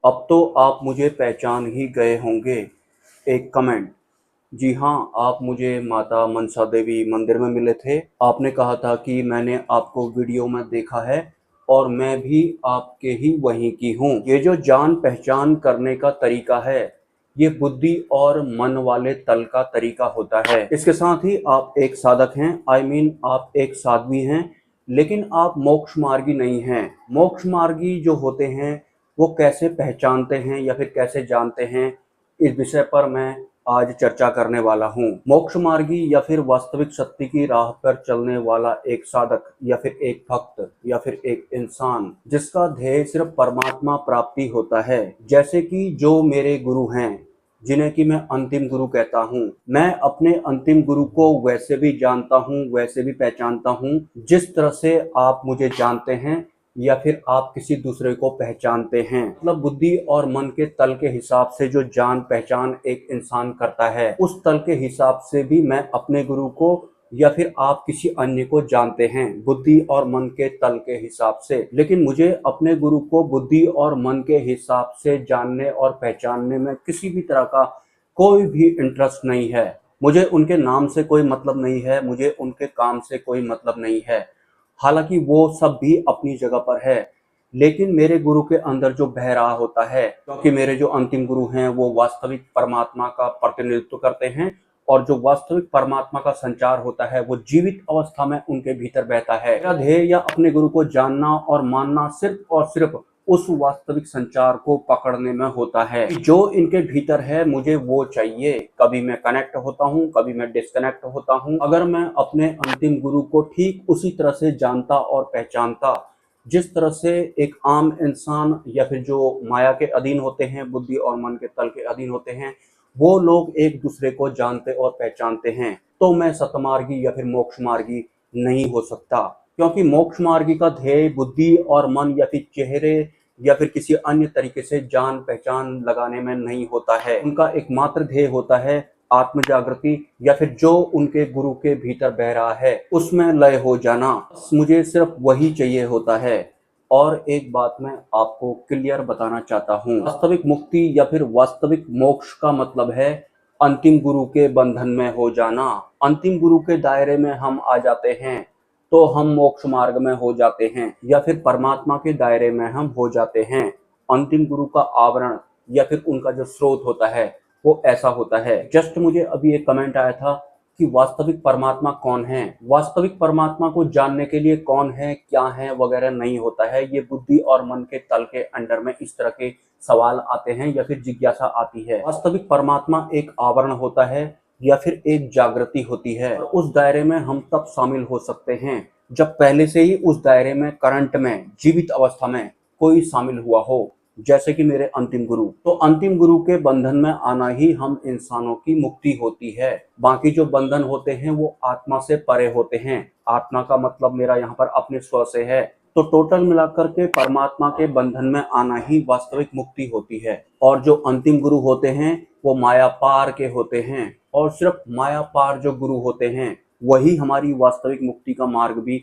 अब तो आप मुझे पहचान ही गए होंगे। एक कमेंट। जी हाँ, आप मुझे माता मनसा देवी मंदिर में मिले थे। आपने कहा था कि मैंने आपको वीडियो में देखा है और मैं भी आपके ही वहीं की हूँ। ये जो जान पहचान करने का तरीका है, ये बुद्धि और मन वाले तल का तरीका होता है। इसके साथ ही आप एक साधक हैं, आप एक साध्वी हैं, लेकिन आप मोक्ष मार्गी नहीं हैं। मोक्ष मार्गी जो होते हैं वो कैसे पहचानते हैं या फिर कैसे जानते हैं, इस विषय पर मैं आज चर्चा करने वाला हूँ। मोक्ष मार्गी या फिर वास्तविक सत्य की राह पर चलने वाला एक साधक या फिर एक भक्त या फिर एक इंसान जिसका ध्येय सिर्फ परमात्मा प्राप्ति होता है, जैसे कि जो मेरे गुरु हैं, जिन्हें कि मैं अंतिम गुरु कहता हूँ। मैं अपने अंतिम गुरु को वैसे भी जानता हूँ, वैसे भी पहचानता हूँ जिस तरह से आप मुझे जानते हैं या फिर आप किसी दूसरे को पहचानते हैं। मतलब बुद्धि और मन के तल के हिसाब से जो जान पहचान एक इंसान करता है, उस तल के हिसाब से भी मैं अपने गुरु को या फिर आप किसी अन्य को जानते हैं बुद्धि और मन के तल के हिसाब से। लेकिन मुझे अपने गुरु को बुद्धि और मन के हिसाब से जानने और पहचानने में किसी भी तरह का कोई भी इंटरेस्ट नहीं है। मुझे उनके नाम से कोई मतलब नहीं है, मुझे उनके काम से कोई मतलब नहीं है। हालांकि वो सब भी अपनी जगह पर है, लेकिन मेरे गुरु के अंदर जो बह रहा होता है, क्योंकि मेरे जो अंतिम गुरु हैं वो वास्तविक परमात्मा का प्रतिनिधित्व करते हैं और जो वास्तविक परमात्मा का संचार होता है वो जीवित अवस्था में उनके भीतर बहता है। मेरा ध्येय या अपने गुरु को जानना और मानना सिर्फ और सिर्फ उस वास्तविक संचार को पकड़ने में होता है। जो इनके भीतर है मुझे वो चाहिए। कभी मैं कनेक्ट होता हूँ, कभी मैं डिस्कनेक्ट होता हूँ। अगर मैं अपने अंतिम गुरु को ठीक उसी तरह से जानता और पहचानता जिस तरह से एक आम इंसान या फिर जो माया के अधीन होते हैं, बुद्धि और मन के तल के अधीन होते हैं, वो लोग एक दूसरे को जानते और पहचानते हैं, तो मैं सतमार्गी या फिर मोक्ष मार्गी नहीं हो सकता। क्योंकि मोक्ष मार्गी का ध्येय बुद्धि और मन या फिर चेहरे या फिर किसी अन्य तरीके से जान पहचान लगाने में नहीं होता है। उनका एकमात्र ध्येय होता है आत्म जागृति या फिर जो उनके गुरु के भीतर बह रहा है उसमें लय हो जाना। मुझे सिर्फ वही चाहिए होता है। और एक बात मैं आपको क्लियर बताना चाहता हूँ, वास्तविक मुक्ति या फिर वास्तविक मोक्ष का मतलब है अंतिम गुरु के बंधन में हो जाना। अंतिम गुरु के दायरे में हम आ जाते हैं तो हम मोक्ष मार्ग में हो जाते हैं या फिर परमात्मा के दायरे में हम हो जाते हैं। अंतिम गुरु का आवरण या फिर उनका जो स्रोत होता है वो ऐसा होता है। जस्ट मुझे अभी एक कमेंट आया था कि वास्तविक परमात्मा कौन है। वास्तविक परमात्मा को जानने के लिए कौन है, क्या है वगैरह नहीं होता है। ये बुद्धि और मन के तल के अंडर में इस तरह के सवाल आते हैं या फिर जिज्ञासा आती है। वास्तविक परमात्मा एक आवरण होता है या फिर एक जागृति होती है और उस दायरे में हम तब शामिल हो सकते हैं जब पहले से ही उस दायरे में करंट में जीवित अवस्था में कोई शामिल हुआ हो, जैसे कि मेरे अंतिम गुरु। तो अंतिम गुरु के बंधन में आना ही हम इंसानों की मुक्ति होती है। बाकी जो बंधन होते हैं वो आत्मा से परे होते हैं। आत्मा का मतलब मेरा यहाँ पर अपने स्व से है। तो टोटल मिलाकर के परमात्मा के बंधन में आना ही वास्तविक मुक्ति होती है। और जो अंतिम गुरु होते हैं वो माया पार के होते हैं और सिर्फ माया पार जो गुरु होते हैं वही हमारी वास्तविक मुक्ति का मार्ग भी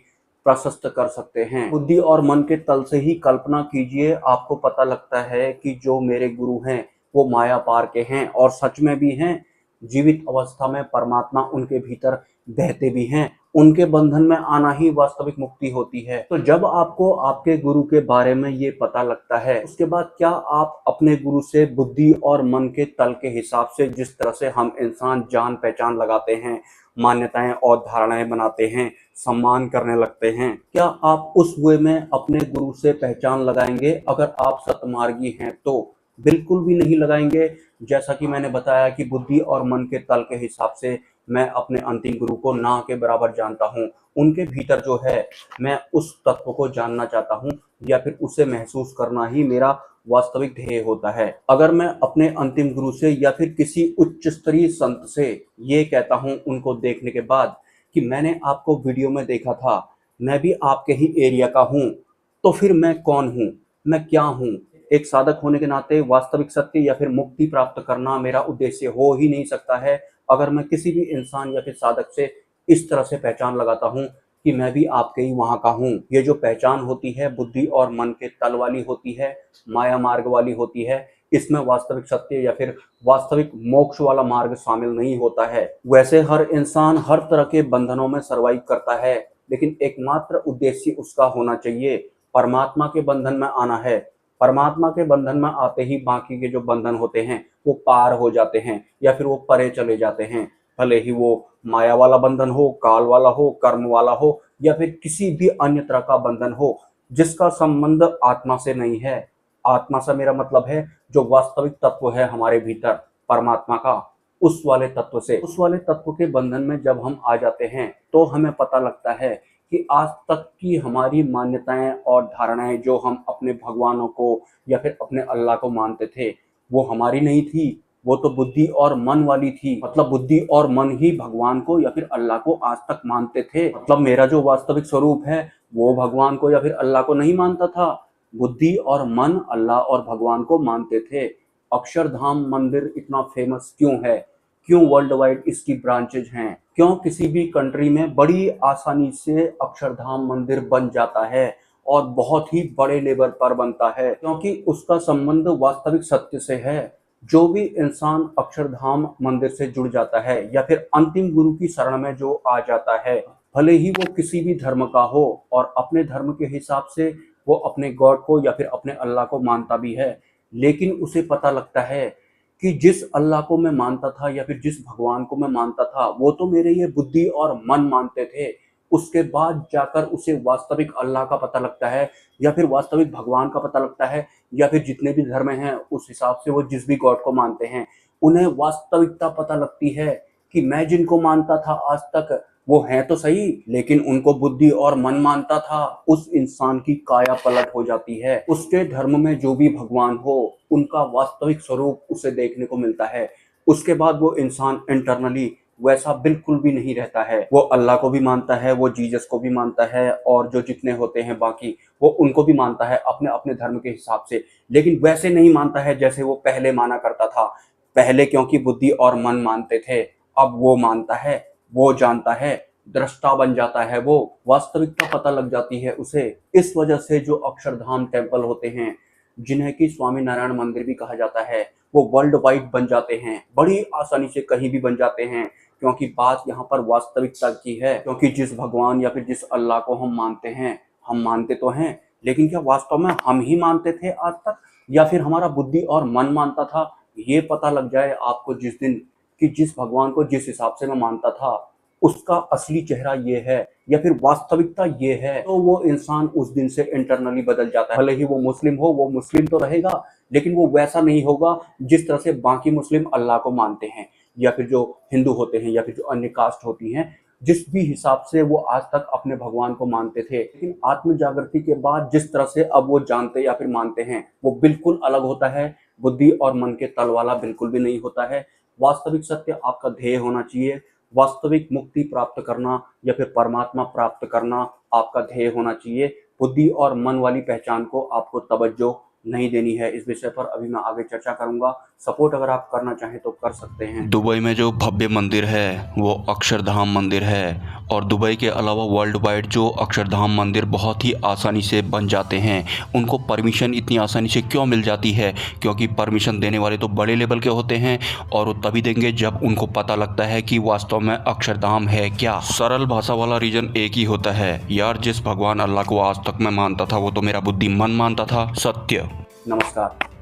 प्रशस्त कर सकते हैं। बुद्धि और मन के तल से ही कल्पना कीजिए, आपको पता लगता है कि जो मेरे गुरु हैं वो माया पार के हैं और सच में भी हैं। जीवित अवस्था में परमात्मा उनके भीतर बहते भी हैं। उनके बंधन में आना ही वास्तविक मुक्ति होती है। तो जब आपको आपके गुरु के बारे में ये पता लगता है, उसके बाद क्या आप अपने गुरु से बुद्धि और मन के तल के हिसाब से, जिस तरह से हम इंसान जान पहचान लगाते हैं, मान्यताएं और धारणाएं बनाते हैं, सम्मान करने लगते हैं, क्या आप उस वे में अपने गुरु से पहचान लगाएंगे? अगर आप सतमार्गी हैं तो बिल्कुल भी नहीं लगाएंगे। जैसा कि मैंने बताया कि बुद्धि और मन के तल के हिसाब से मैं अपने अंतिम गुरु को ना के बराबर जानता हूँ। उनके भीतर जो है मैं उस तत्व को जानना चाहता हूँ या फिर उसे महसूस करना ही मेरा वास्तविक ध्येय होता है। अगर मैं अपने अंतिम गुरु से या फिर किसी उच्च स्तरीय संत से ये कहता हूँ उनको देखने के बाद कि मैंने आपको वीडियो में देखा था, मैं भी आपके ही एरिया का हूँ, तो फिर मैं कौन हूँ, मैं क्या हूँ? एक साधक होने के नाते वास्तविक सत्य या फिर मुक्ति प्राप्त करना मेरा उद्देश्य हो ही नहीं सकता है अगर मैं किसी भी इंसान या फिर साधक से इस तरह से पहचान लगाता हूँ कि मैं भी आपके ही वहाँ का हूँ। ये जो पहचान होती है बुद्धि और मन के तल वाली होती है, माया मार्ग वाली होती है। इसमें वास्तविक सत्य या फिर वास्तविक मोक्ष वाला मार्ग शामिल नहीं होता है। वैसे हर इंसान हर तरह के बंधनों में सर्वाइव करता है, लेकिन एकमात्र उद्देश्य उसका होना चाहिए परमात्मा के बंधन में आना है। परमात्मा के बंधन में आते ही बाकी के जो बंधन होते हैं वो पार हो जाते हैं या फिर वो परे चले जाते हैं। भले ही वो माया वाला बंधन हो, काल वाला हो, कर्म वाला हो या फिर किसी भी अन्य तरह का बंधन हो जिसका संबंध आत्मा से नहीं है। आत्मा से मेरा मतलब है जो वास्तविक तत्व है हमारे भीतर परमात्मा का, उस वाले तत्व से। उस वाले तत्व के बंधन में जब हम आ जाते हैं तो हमें पता लगता है कि आज तक की हमारी मान्यताएं और धारणाएं जो हम अपने भगवानों को या फिर अपने अल्लाह को मानते थे वो हमारी नहीं थी, वो तो बुद्धि और मन वाली थी। मतलब बुद्धि और मन ही भगवान को या फिर अल्लाह को आज तक मानते थे। मतलब मेरा जो वास्तविक स्वरूप है वो भगवान को या फिर अल्लाह को नहीं मानता था। बुद्धि और मन अल्लाह और भगवान को मानते थे। अक्षरधाम मंदिर इतना फेमस क्यों है? क्यों वर्ल्ड वाइड इसकी ब्रांचेज हैं? क्यों किसी भी कंट्री में बड़ी आसानी से अक्षरधाम मंदिर बन जाता है और बहुत ही बड़े लेवल पर बनता है? क्योंकि उसका संबंध वास्तविक सत्य से है। जो भी इंसान अक्षरधाम मंदिर से जुड़ जाता है या फिर अंतिम गुरु की शरण में जो आ जाता है, भले ही वो किसी भी धर्म का हो और अपने धर्म के हिसाब से वो अपने गॉड को या फिर अपने अल्लाह को मानता भी है, लेकिन उसे पता लगता है कि जिस अल्लाह को मैं मानता था या फिर जिस भगवान को मैं मानता था वो तो मेरे ये बुद्धि और मन मानते थे। उसके बाद जाकर उसे वास्तविक अल्लाह का पता लगता है या फिर वास्तविक भगवान का पता लगता है या फिर जितने भी धर्म हैं उस हिसाब से वो जिस भी गॉड को मानते हैं उन्हें वास्तविकता पता लगती है कि मैं जिनको मानता था आज तक वो हैं तो सही, लेकिन उनको बुद्धि और मन मानता था। उस इंसान की काया पलट हो जाती है। उसके धर्म में जो भी भगवान हो उनका वास्तविक स्वरूप उसे देखने को मिलता है। उसके बाद वो इंसान इंटरनली वैसा बिल्कुल भी नहीं रहता है। वो अल्लाह को भी मानता है, वो जीसस को भी मानता है और जो जितने होते हैं बाकी वो उनको भी मानता है अपने अपने धर्म के हिसाब से, लेकिन वैसे नहीं मानता है जैसे वो पहले माना करता था। पहले क्योंकि बुद्धि और मन मानते थे, अब वो मानता है, वो जानता है, दृष्टा बन जाता है, वो वास्तविकता पता लग जाती है उसे। इस वजह से जो अक्षरधाम टेम्पल होते हैं जिन्हें कि स्वामी नारायण मंदिर भी कहा जाता है वो वर्ल्ड वाइड बन जाते हैं, बड़ी आसानी से कहीं भी बन जाते हैं, क्योंकि बात यहाँ पर वास्तविकता की है। क्योंकि जिस भगवान या फिर जिस अल्लाह को हम मानते हैं, हम मानते तो हैं, लेकिन क्या वास्तव में हम ही मानते थे आज तक या फिर हमारा बुद्धि और मन मानता था? ये पता लग जाए आपको जिस दिन कि जिस भगवान को जिस हिसाब से मैं मानता था उसका असली चेहरा ये है या फिर वास्तविकता ये है, तो वो इंसान उस दिन से इंटरनली बदल जाता है। भले ही वो मुस्लिम हो, वो मुस्लिम तो रहेगा, लेकिन वो वैसा नहीं होगा जिस तरह से बाकी मुस्लिम अल्लाह को मानते हैं या फिर जो हिंदू होते हैं या फिर जो अन्य कास्ट होती हैं, जिस भी हिसाब से वो आज तक अपने भगवान को मानते थे। लेकिन आत्म जागृति के बाद जिस तरह से अब वो जानते या फिर मानते हैं वो बिल्कुल अलग होता है। बुद्धि और मन के तल वाला बिल्कुल भी नहीं होता है। वास्तविक सत्य आपका ध्येय होना चाहिए। वास्तविक मुक्ति प्राप्त करना या फिर परमात्मा प्राप्त करना आपका ध्येय होना चाहिए। बुद्धि और मन वाली पहचान को आपको तवज्जो नहीं देनी है। इस विषय पर अभी मैं आगे चर्चा करूंगा। सपोर्ट अगर आप करना चाहें तो कर सकते हैं। दुबई में जो भव्य मंदिर है वो अक्षरधाम मंदिर है और दुबई के अलावा वर्ल्ड वाइड जो अक्षरधाम मंदिर बहुत ही आसानी से बन जाते हैं, उनको परमिशन इतनी आसानी से क्यों मिल जाती है? क्योंकि परमिशन देने वाले तो बड़े लेवल के होते हैं और वो तभी देंगे जब उनको पता लगता है कि वास्तव में अक्षरधाम है क्या। सरल भाषा वाला रीजन एक ही होता है यार, जिस भगवान अल्लाह को आज तक मैं मानता था वो तो मेरा बुद्धि मन मानता था। सत्य। नमस्कार।